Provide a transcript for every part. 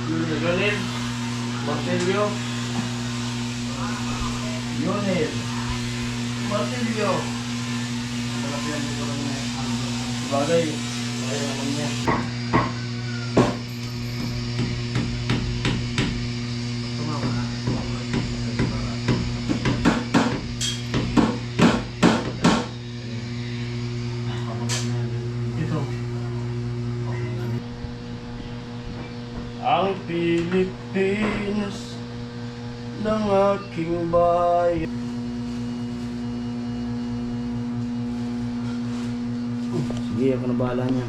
Yunil. Martilyo. Yunil. Martilyo. Bagay. Kaya naman niya. Ang Pilipinas ng aking bayan. Sige, ako na bahala niya.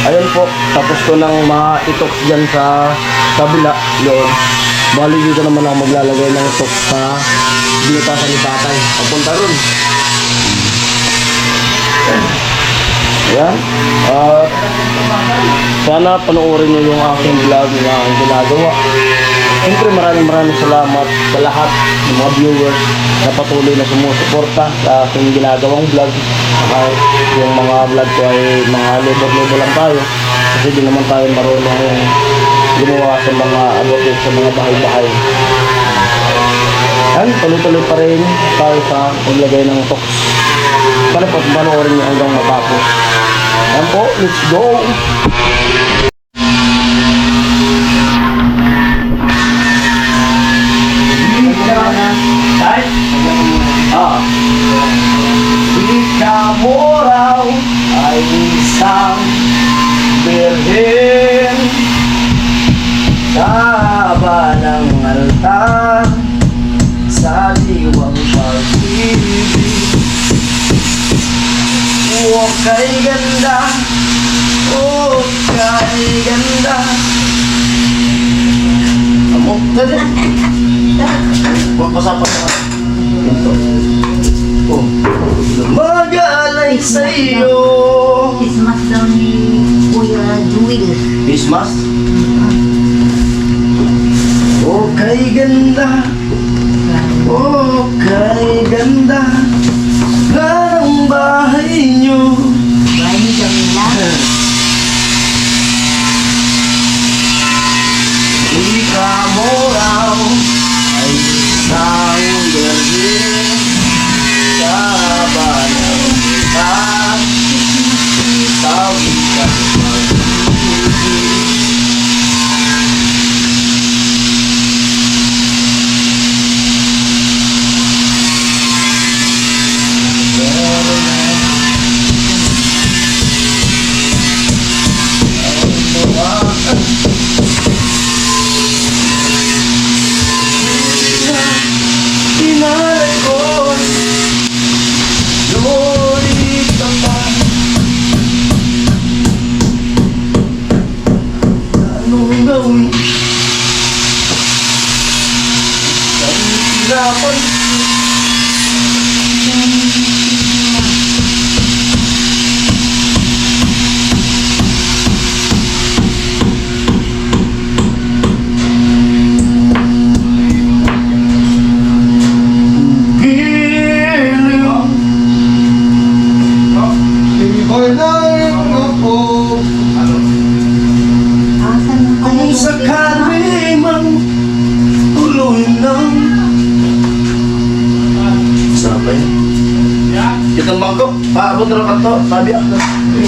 Ayun po, tapos ko nang ma-itox dyan sa kabila yun. Bali dito naman ako maglalagay ng itox sa binutasan ni tatay. Papunta ron. Ayan. Sana panoorin nyo yung aking vlog na ginagawa. Siyempre maraming salamat sa lahat ng mga viewers na patuloy na sumusuporta sa aking ginagawang vlog. Kahit yung mga vlog ko ay mga labor lang tayo. Kasi di naman tayo marunong gumawa sa mga agotit sa mga bahay-bahay. Yan, tuloy-tuloy pa rin tayo sa paglagay ng tox. Sana po panoorin nyo hanggang matapos. Yan po, let's go! Ikaw raw ay isang birhen sa haba ng altar sa diwang pag-ibig. Oh, kay ganda, oh, kay ganda. Amok na din. Huwag pasapan na. Ito. Oh, lumagalay sa'yo. Christmas daw ni Kuya Jewel. Christmas? Oh, kay ganda. Oh, kay ganda. Ganang bahay nyo. Bahay ni Jamila. Ikaw mo raw ay isang birhen sa haba ng altar sa wikang pag-ibig. Itong bangko, paabot na lang ito, sabi ako.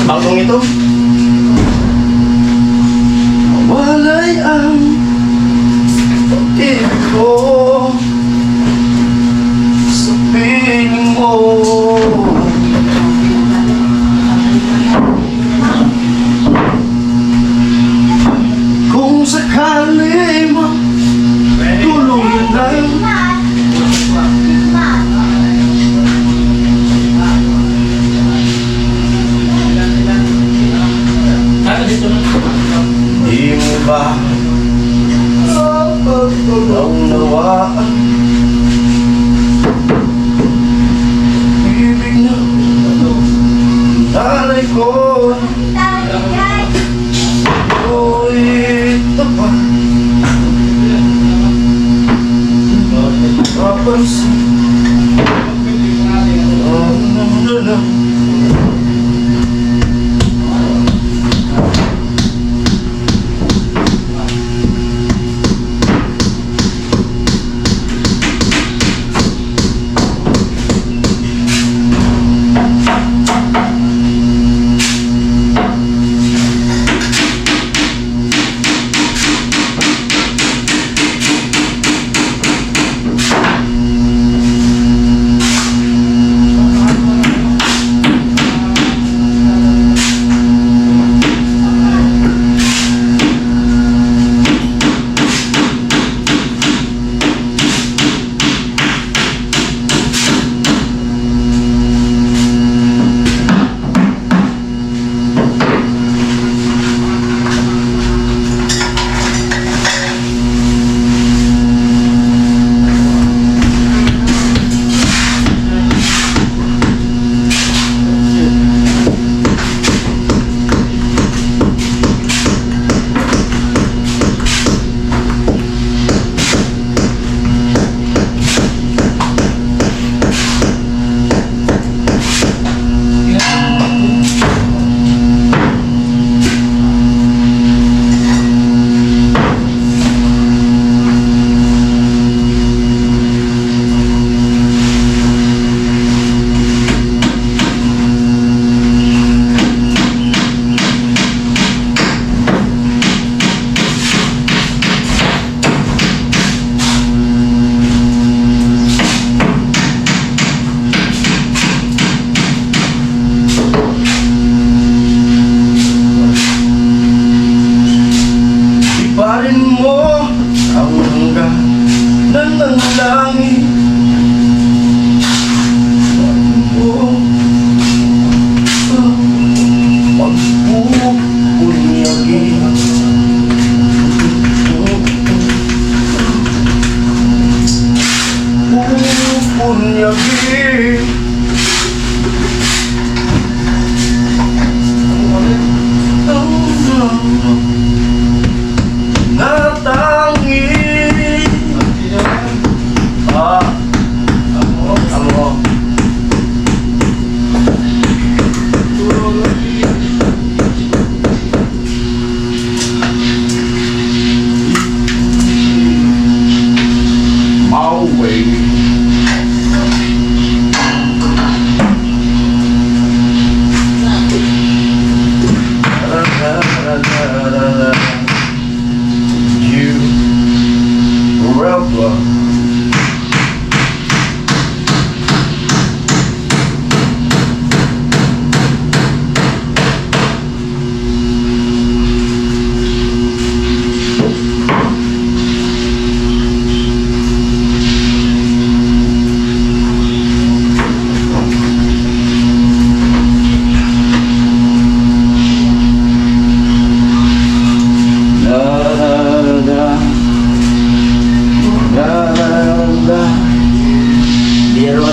Bangkong ito. Walay ang pag-ibig ko sa piling mo. Kung sakali mo tulungan lang. Di mo ba ang nawa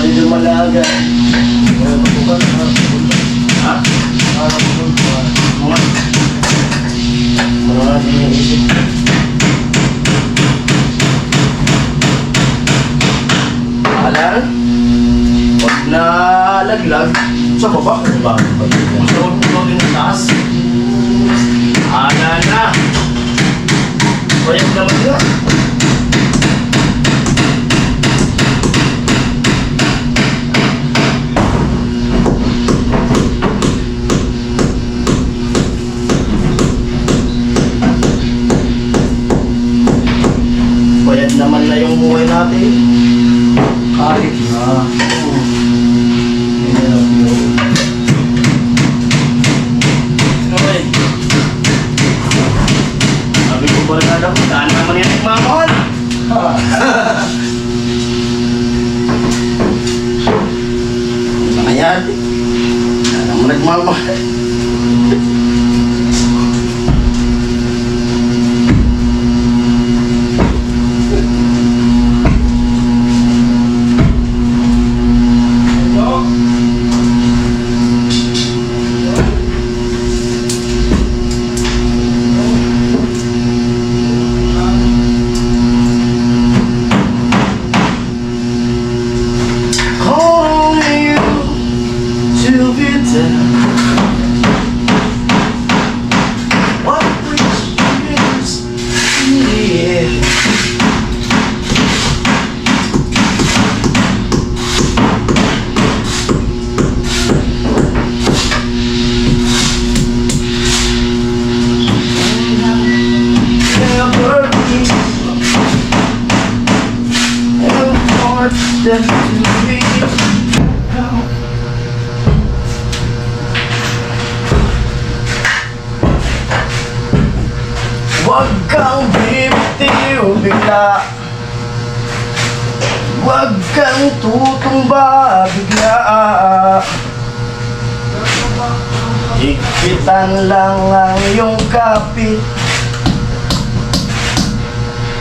di dumalaga. Ha? Mga iniisip. Alam? Huwag na laglag sa baba. Gusto ko din sa taas. Ala na. Pwede naman yun. Pwede naman na yung buhay natin. Kahit na. Sabi ko ba rin alam, saan naman yan nagmamahal? Saan yan? Saan naman nagmamahal? Huwag kang bibitiw bigla. Huwag kang tutumba bigla. Higpitan lang ang iyong kapit.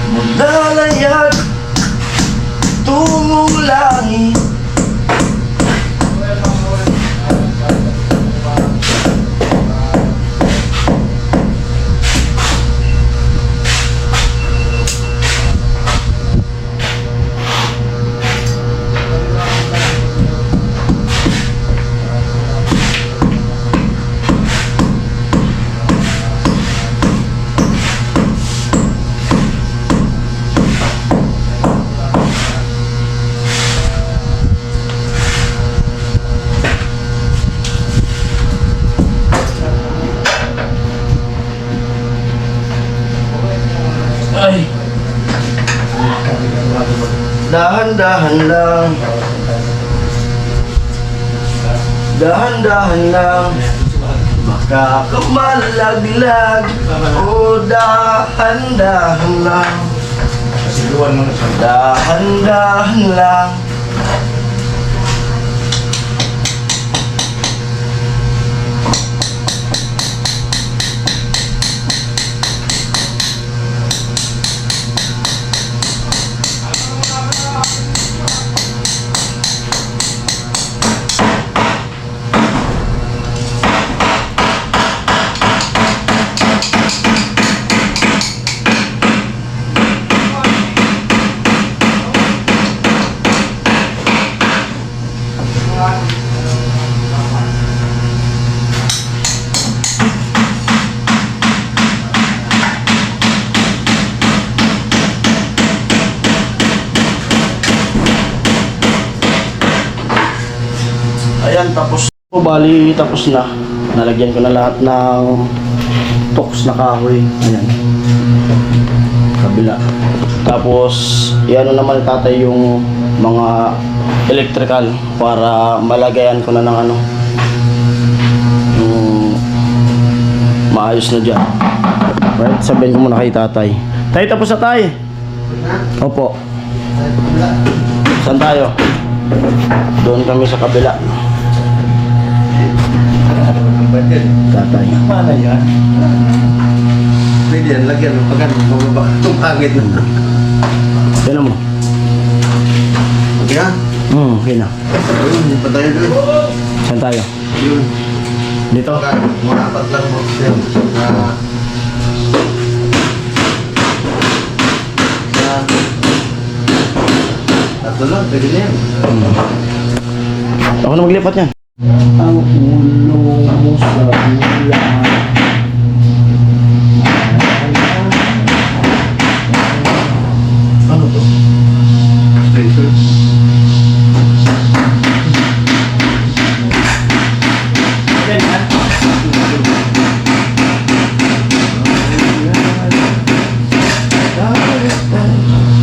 Mula layag tungong langit. Ay. Dahan-dahan lang. Dahan-dahan lang. Baka ka malaglag. O dahan-dahan lang. Dahan-dahan lang. Ayan, tapos po, bali tapos na. Nalagyan ko na lahat ng tox na kahoy. Ayan. Kabila. Tapos, iano naman tatay yung mga electrical para malagayan ko na ng ano. Yung maayos na dyan. Right, sabihin ko muna kay tatay. Tay, tapos na tay. Opo. Saan tayo? Doon kami sa kabila. Tatay. Paano yan? Pwede yan, lagyan mo. Pagkan, mababa. Tumangit na. Yan mo. Okay ha? Okay na. Ayun, hindi pa tayo doon. Saan tayo? Yun. Dito? Mga apat lang mo siya. Tatlo lang, pwede na yan. Ako na maglipat yan. Ang ulo mo sa bulan. Ano to? Station.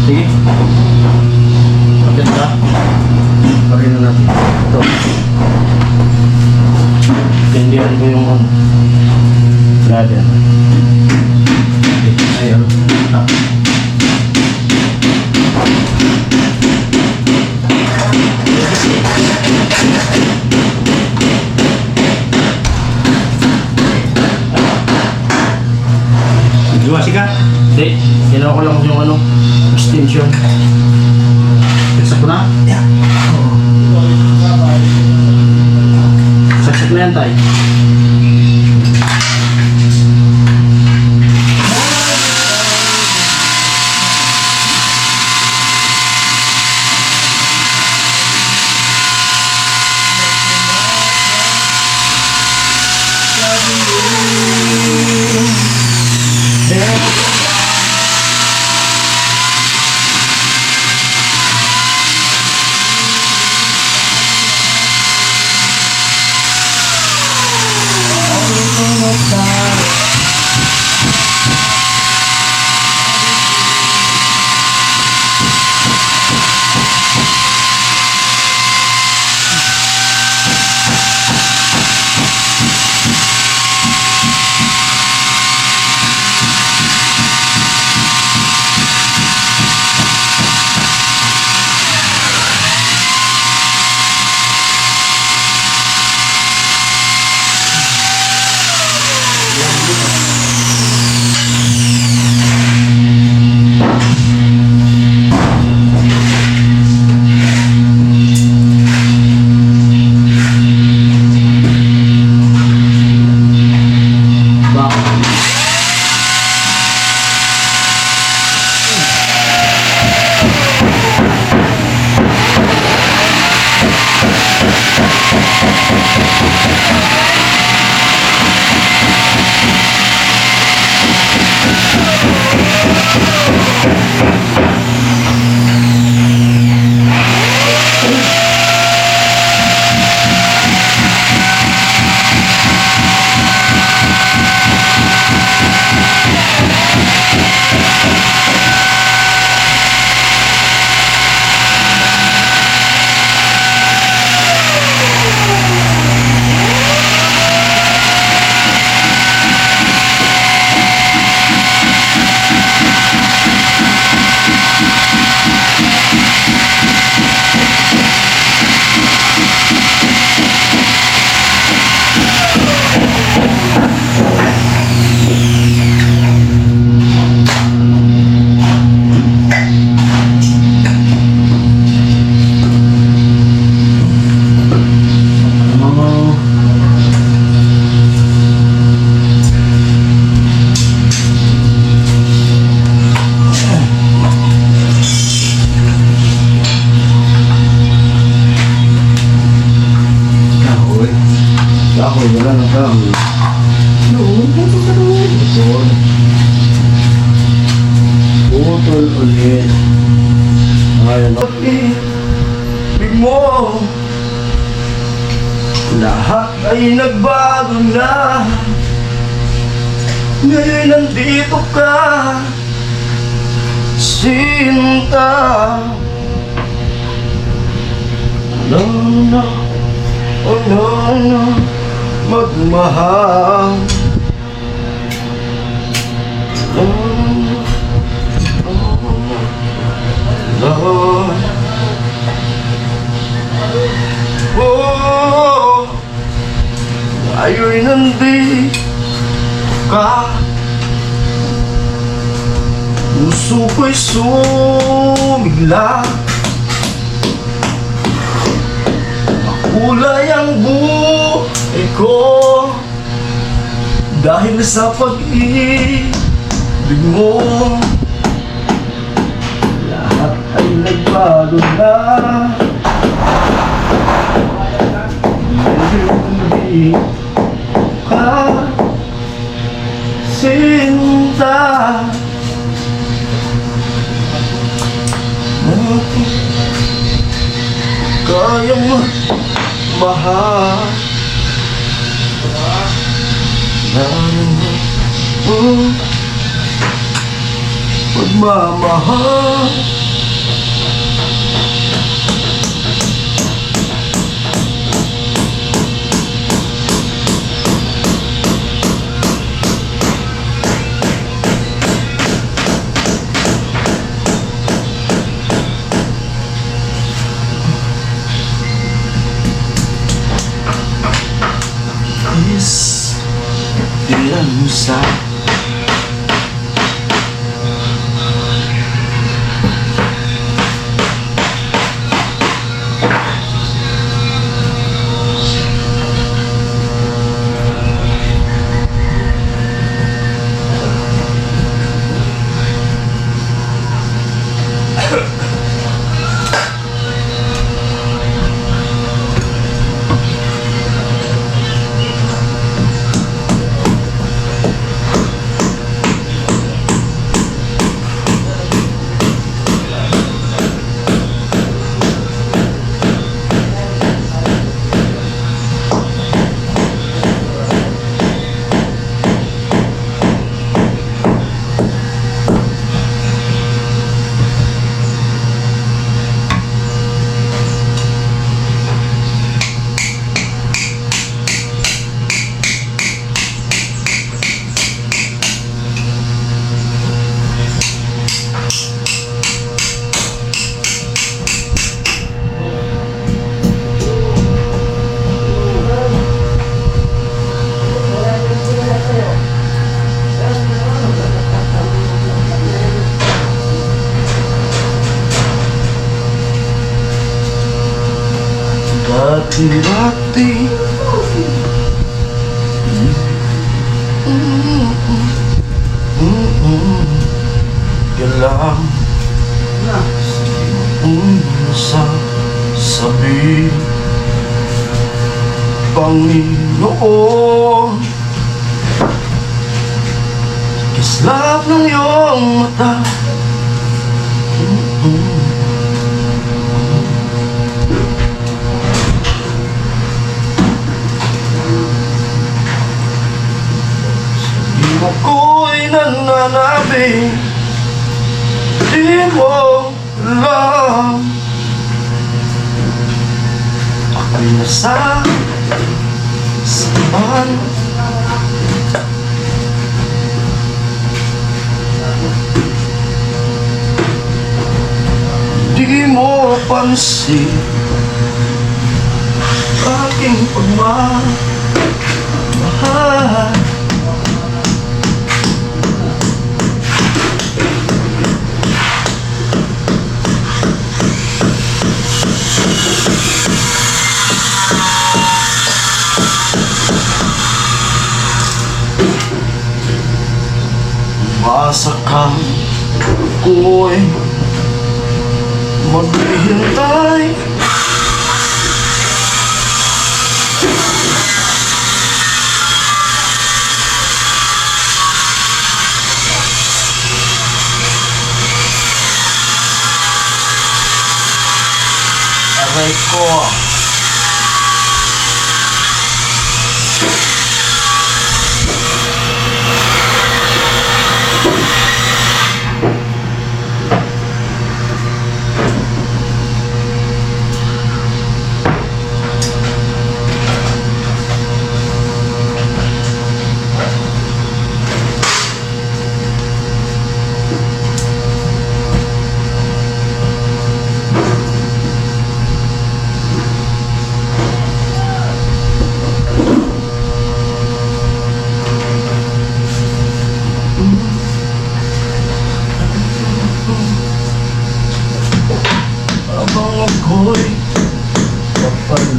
Sige. Maganda. Parin na natin. Ito. Tindihan ko yung ano. Brother. Ayun. Luwasi ka? Hindi. Ginawa ko lang yung ano. Extension. Saksak ko na? Yeah. Saksak na yan tayo. Putol ulit. Ayun. Pag-ibig mo, lahat ay nagbago na. Ngayon nandito ka, Sinta. No, no, oh no, no, magmahal. Lord, oh, ngayon nandito ka. Puso ko'y sumigla. Kulay ang buhay ko dahil sa pag-ibig mo. Lahat ay nagbago na. Hindi ka sinta. Kayang mahal pagmamahal. Is diyan sa dati-dati. Kailang sa sabi Panginoon, kislap ng iyong mata. Ako'y nananabing di mo lang. Ako'y nasa saman. Di mo pansin aking pagmamahal. Masakang ko'y maghihintay. Aray ko.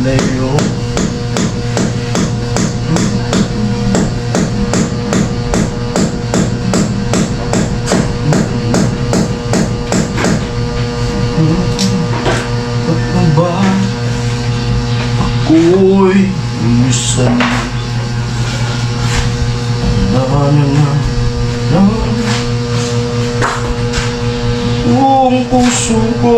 layo. Ba't ba ako'y minsan buong puso ko?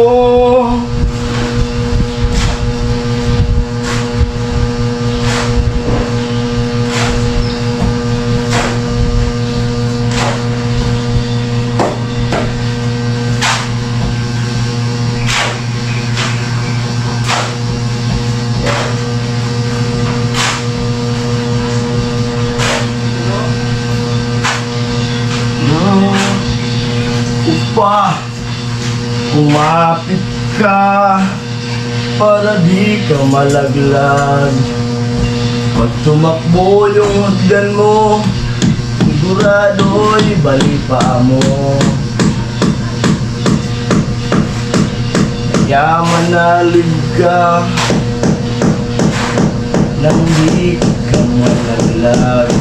Pa, kumapit ka para di ka malaglag. Pag tumakbo yung hagdan mo, sigurado'y balipa mo. Kaya manalig ka nang di ka malaglag.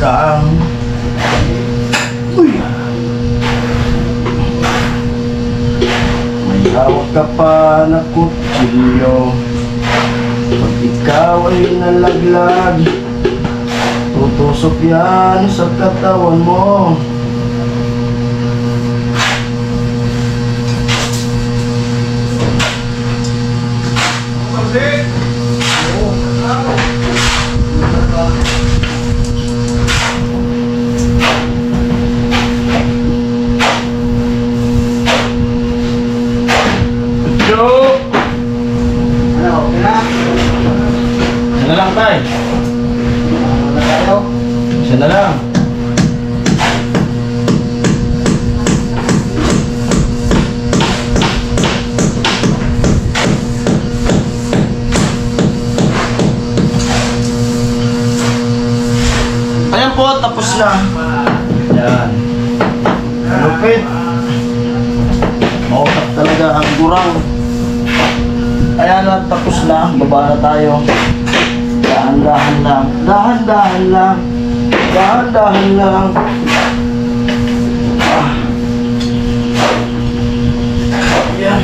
Kang may hawak ka pa na kutsilyo. Pag ikaw ay nalaglag, tutusok yan sa katawan mo. Isa na lang, tay. Isa na lang. Ayan po, tapos na. Yan. Lupit. Mautak talaga ang gurang. Ayan na, tapos na. Baba na tayo. Dahan-dahan lang. Dahan-dahan lang. Dahan-dahan lang. Ah. Ayan.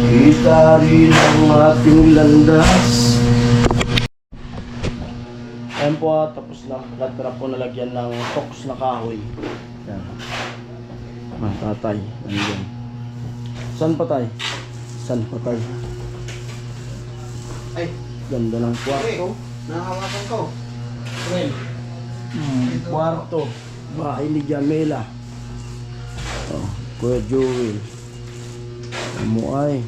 Kita rin ang ating landas. Ayan po, tapos na. Lahat na po nalagyan ng tox na kahoy. Yan. Tatay. Nandiyan. Saan pa tay? Saan pa tay? Ay, Ganda ng kwarto. nahawakan ko. Kwarto. Bahay ni Jamela. Oh, Kuya Joel. Amuay.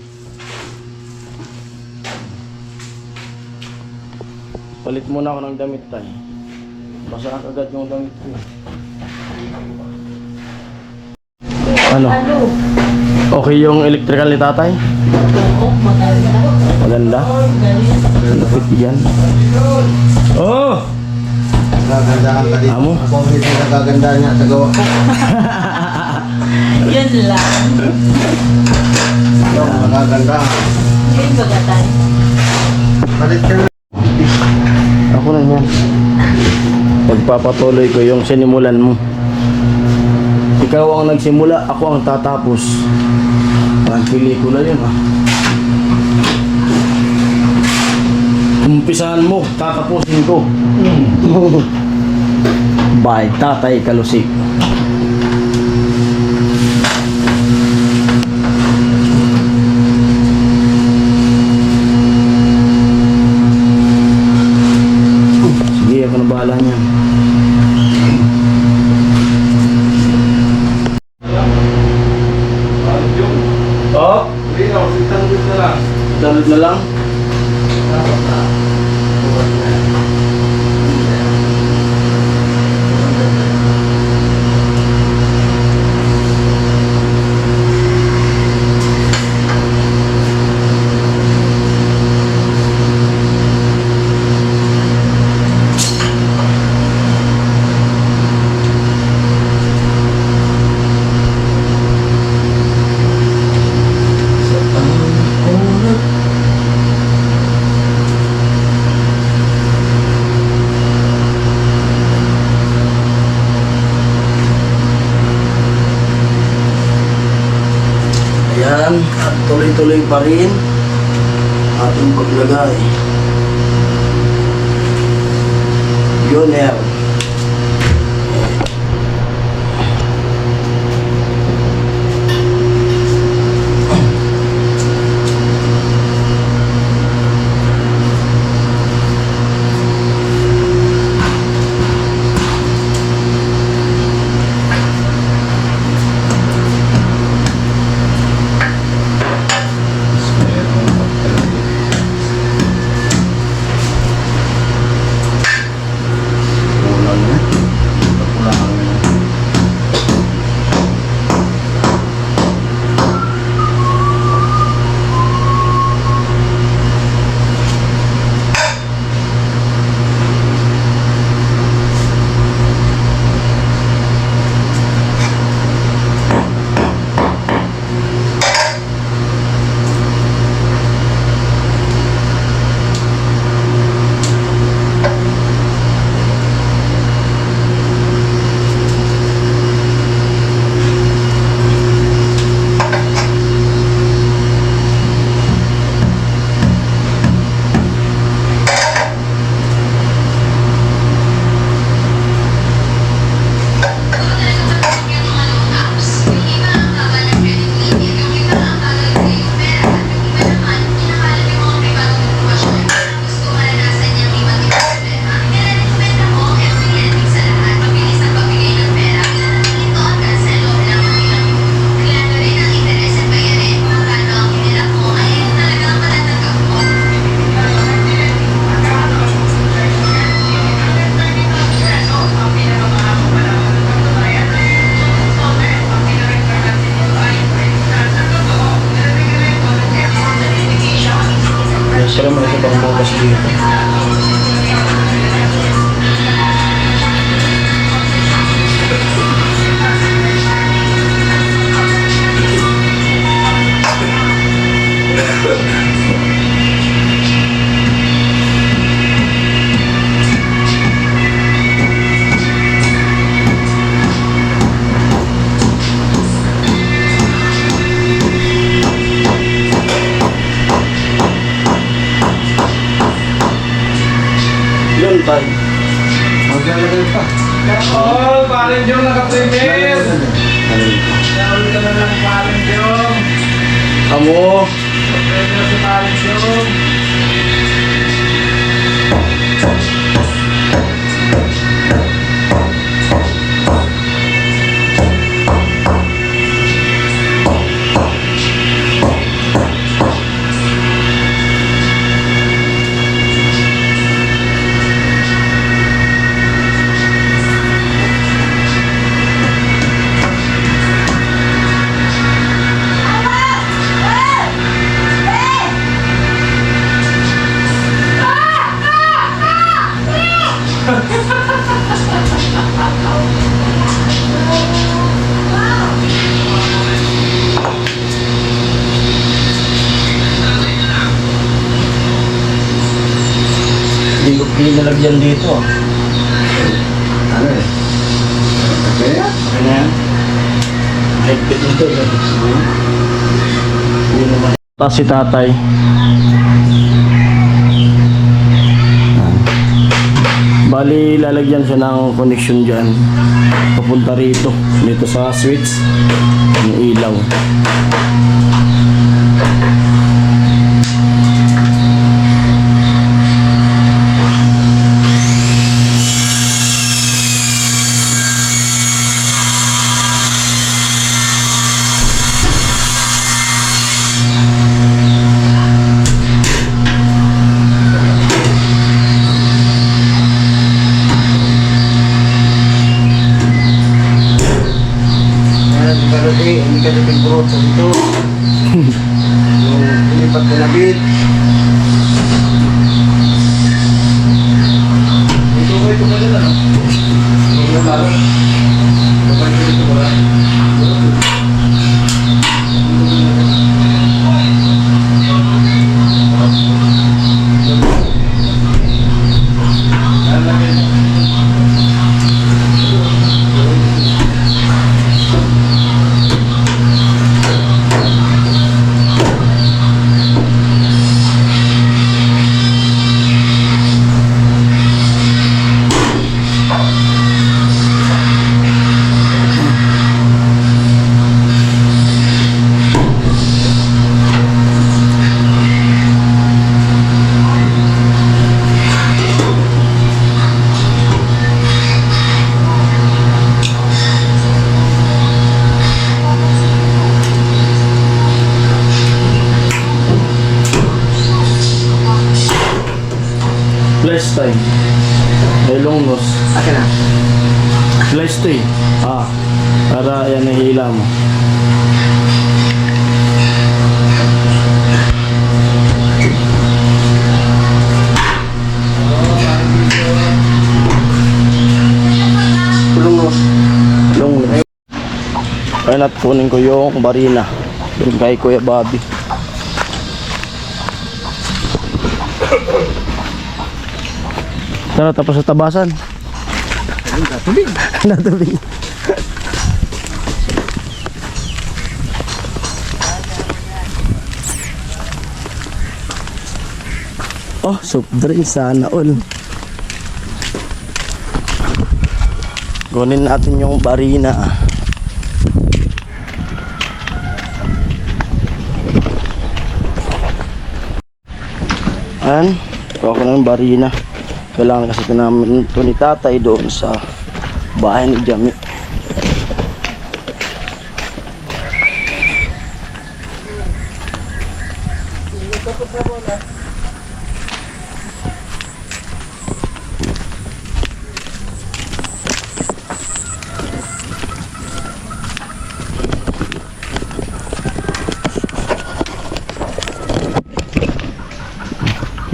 Palit muna ako ng damit tay. Basa agad yung damit ko. Ano? Okay yung electrical ni tatay? Maganda. Lupit yan. Oh! Nagagandahan ka dito. Amo? Ako hindi nagaganda niya sa gawa ko. Yun lang. Ikaw, nagagandahan. Yun bagatan. Palit ka na. Ako na yan. Pagpapatuloy ko yung sinimulan mo. Ikaw ang nagsimula, ako ang tatapos. Parang pelikula yun ah. Umpisahan mo, tatapusin ko. By Tatay Kalusik. Sige, ako na bahala niyan. Oh? Dalod na lang. tuloy-tuloy pa rin ating paglagay. Yun, meron. Sila mo sa pang bukas dito. Yun, tay. Maglalagay pa. Oh, parin yung naka-premier. Nakauli ka na ng parin yung. Amo. Premier si parin yung. Hindi ko pinalagyan dito. Ano eh? Kaya? Ano yan? Higpit nito. Hindi naman. Tapos si tatay. Bali, lalagyan siya ng connection dyan. Papunta rito. Dito sa switch. Yung ilaw. Hindi ka na pinburot sa dito. Yung pinipat na nabit. Dito kayo tumalala, no? Huwag na lalo. Kapag dito wala. Next time. May long nose. Akin na. Slice to eh. Para yan nahihila mo. Tulong nose. Long nose. Ayun at kunin ko yung barina. Yung kay Kuya Bobby. Tara, tapos sa tabasan. Natubig. Natubig. Oh, soft drink sana all. Kunin natin yung barina. Ayan, kuha ko na yung barina. Kailangan kasi ito namin ito ni tatay doon sa bahay ni Jami.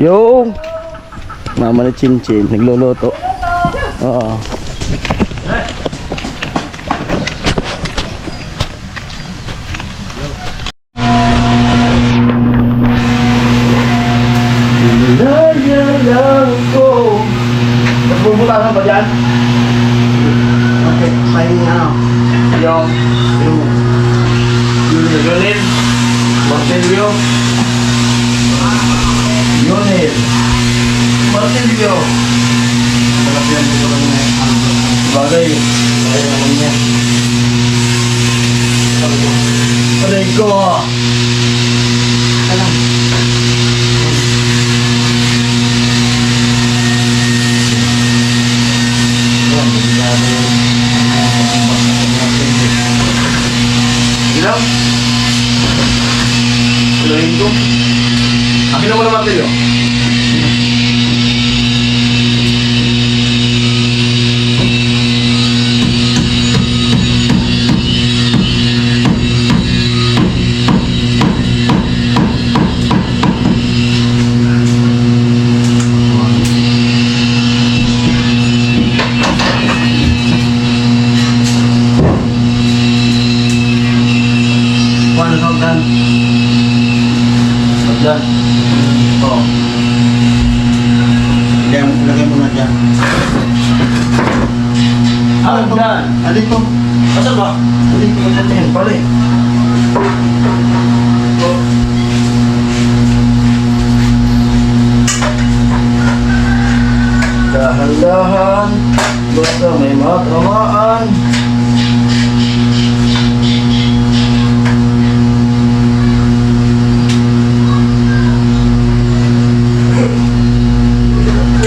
Yo! Mama ni Chinchin, nagluluto. Oo. Daya lang ko. Nagbubutasan ba dyan? Okay, pahingi ano. Yung Yunil, Martilyo. Yunil, Martilyo. Sarap yan dito lang na Bagay, kaya naman niya. Aray ko! Alam. Ilaw? Ilahin ko? Akin na mo naman kayo. Kuha na sobrang. Diyan. Oo. Lagay mo na dyan. Diyan. Dito. Asan ba? Dito mo dyan. Ayan, pala eh. Dahan-dahan, basta may matamaan.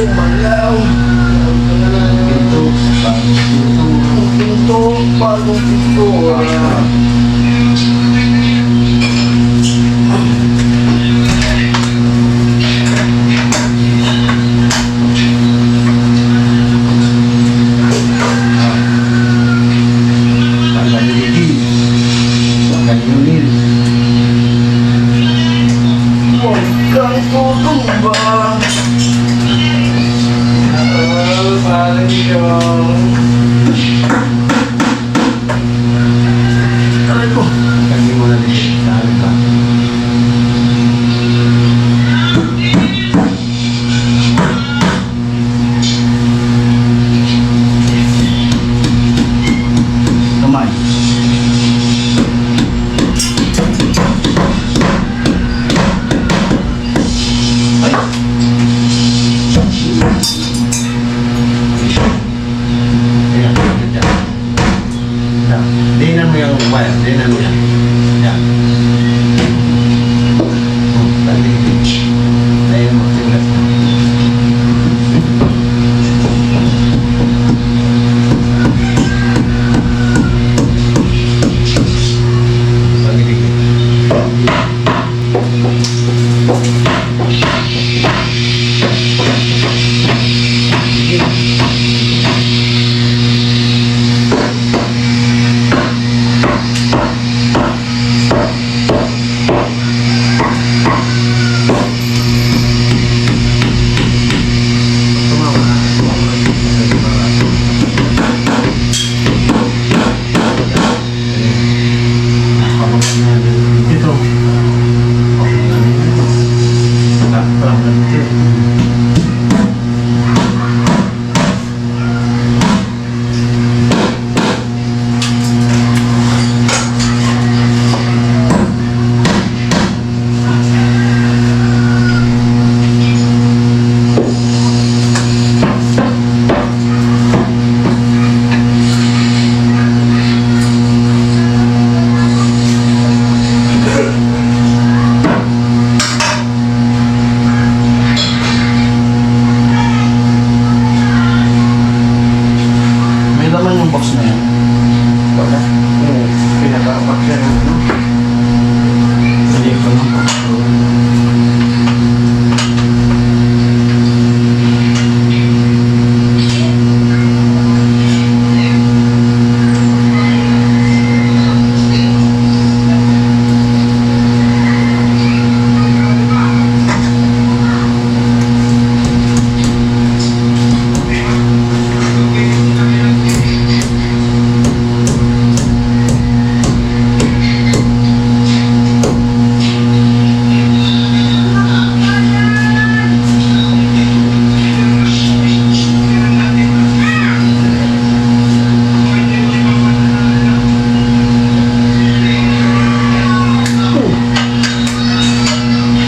Umalaw. Pinto, bagong pinto. Huwag kang tutumba. Aray ko. Lagay mo na dito. Dahil ka. Kamay. Ay. Ayan, dyan. Yan. Dinan mo yung wire. Dinan mo yan. Yan. Tagdig. Ayun mo. Tinglas mo. Tagdig. Anong box na yan? Wala. Pinaka-box na yan, no? Hindi ko lang box.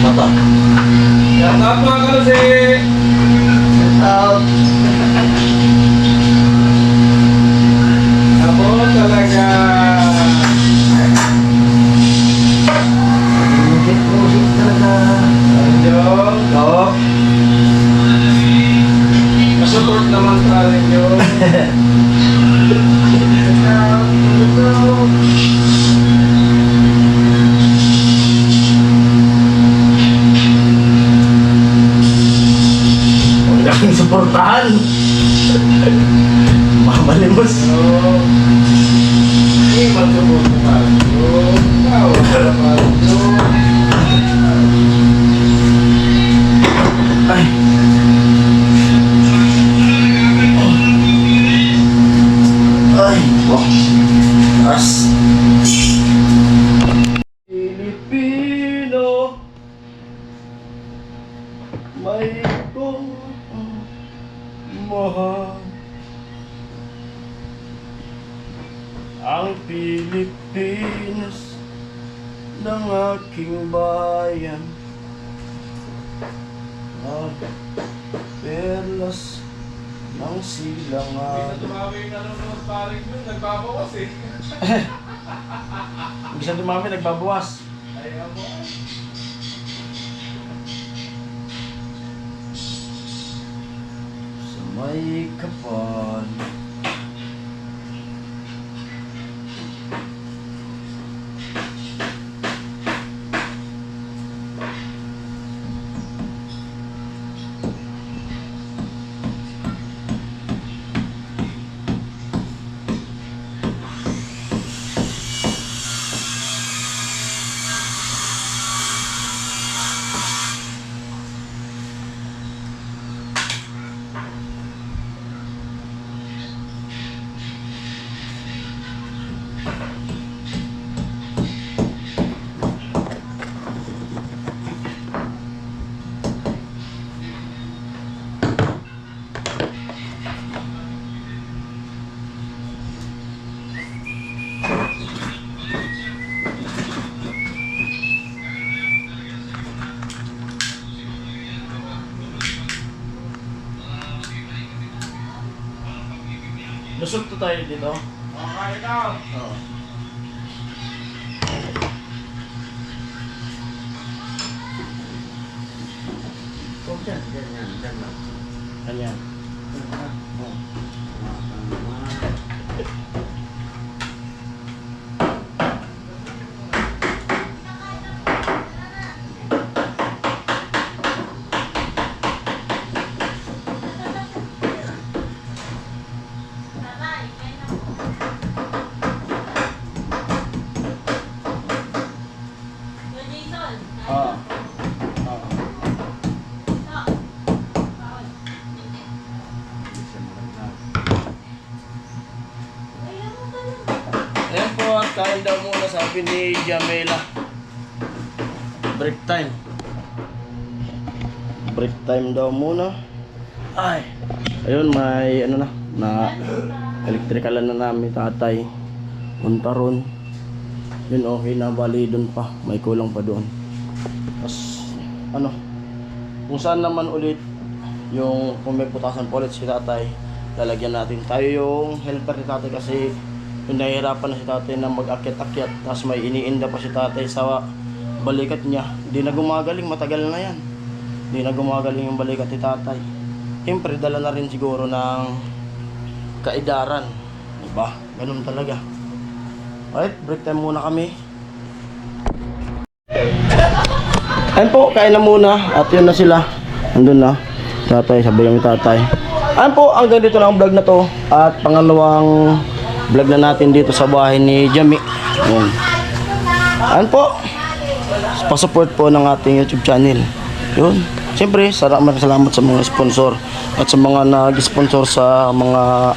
Mata. Shout out mga kalusi! Out. Abo talaga! Music talaga. Parenjong! Oo. Masupport naman Parenjong! Huwag naking suportahan. Mamalimos. Hindi mag-support na Parenjong! Tawa na Parenjong! Ay. Ay. Wah. As. Pilipino, may kong mahal. Ang Pilipinas ng aking bayan. Ang perlas ng Hindi na silangan. tumami yung nanonood Parenjong, nagbabawas eh! Bisa dumami, nagbabawas. Ay, abo! Sa may kapal. Lusot to tayo dito. Okay, ikaw! Oo. Ganyan. Ah. Ayan po at kain daw muna sabi ni Jamela. Break time. Break time daw muna. Ay. Ayun may ano na electricalan na namin tatay. Punta ron. Yun okay na bali doon pa. May kulang pa doon. Tapos ano kung saan naman ulit yung kung may putasan po ulit si tatay, lalagyan natin tayo yung helper ni tatay kasi yung nahihirapan na si tatay na mag-akyat-akyat, tapos may iniinda pa si tatay sa balikat niya. Hindi na gumagaling, matagal na yan. Hindi na gumagaling yung balikat ni tatay. Siyempre dala na rin siguro ng kaedaran. Diba? Ganun talaga. Alright, break time muna kami. Ayun po, kain na muna. At yun na sila. Andun na. Tatay, sabi kami tatay. Ayun po, hanggang dito lang ang vlog na to. At pangalawang vlog na natin dito sa bahay ni Jami. Ayun. Ayun po. Pa-support po ng ating YouTube channel. Yun. Siyempre, salamat sa mga sponsor. At sa mga nag-sponsor sa mga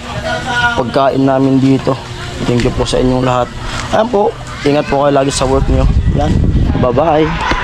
pagkain namin dito. Thank you po sa inyong lahat. Ayun po. Ingat po kayo lagi sa work nyo. Yan. Bye-bye.